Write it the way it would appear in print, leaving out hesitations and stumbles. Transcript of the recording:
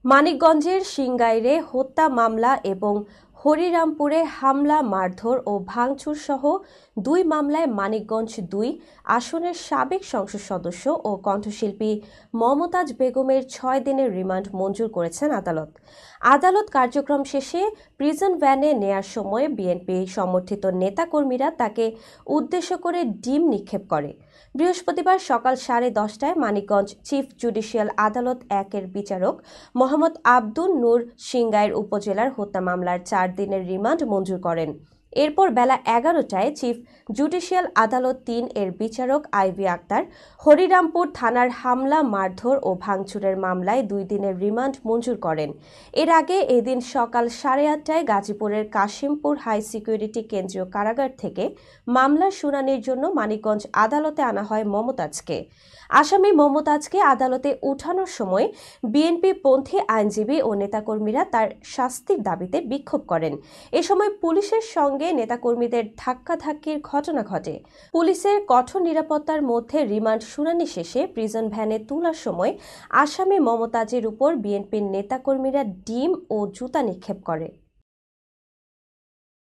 মানিকগঞ্জের সিংগাইরে হত্যা মামলা এবং হরিরামপুরে হামলা, মারধর ও ভাঙচুর সহ ২ মামলায় মানিকগঞ্জ-২ আসনের সাবেক সংসদ সদস্য ও কণ্ঠশিল্পী মমতাজ বেগমের ৬ দিনের রিমান্ড মঞ্জুর করেছেন আদালত। আদালত কার্যক্রম শেষে প্রিজন ভ্যানে নেয়ার সময় বিএনপি সমর্থিত নেতাকর্মীরা তাকে উদ্দেশ্য করে ডিম নিক্ষেপ করে। বৃহস্পতিবার সকাল 10:30টায় মানিকগঞ্জ চিফ জুডিশিয়াল আদালত ১-এর বিচারক মোহাম্মদ আব্দুন নূর সিংগাইর উপজেলার হত্যা মামলার ৪ দিনের রিমান্ড মঞ্জুর করেন। এরপর বেলা ১১টায় চিফ জুডিশিয়াল আদালত ৩-এর বিচারক আইভি আক্তার হরিরামপুর থানার হামলা, মারধর ও ভাঙচুরের মামলায় ২ দিনের রিমান্ড মঞ্জুর করেন। এর আগে এদিন সকাল ৮:৩০টায় গাজীপুরের কাশিমপুর হাই সিকিউরিটি কেন্দ্রীয় কারাগার থেকে মামলার শুনানির জন্য মানিকগঞ্জ আদালতে আনা হয় মমতাজকে। আসামি মমতাজকে আদালতে উঠানোর সময় বিএনপিপন্থী আইনজীবী ও নেতাকর্মীরা তার শাস্তির দাবিতে বিক্ষোভ করেন। এ সময় পুলিশের সঙ্গে নেতাকর্মীদের ধাক্কাধাক্কির ঘটনা ঘটে। পুলিশের কঠোর নিরাপত্তার মধ্যে রিমান্ড শুনানি শেষে প্রিজন ভ্যানে তোলার সময় আসামি মমতাজের উপর বিএনপির নেতাকর্মীরা ডিম ও জুতা নিক্ষেপ করে।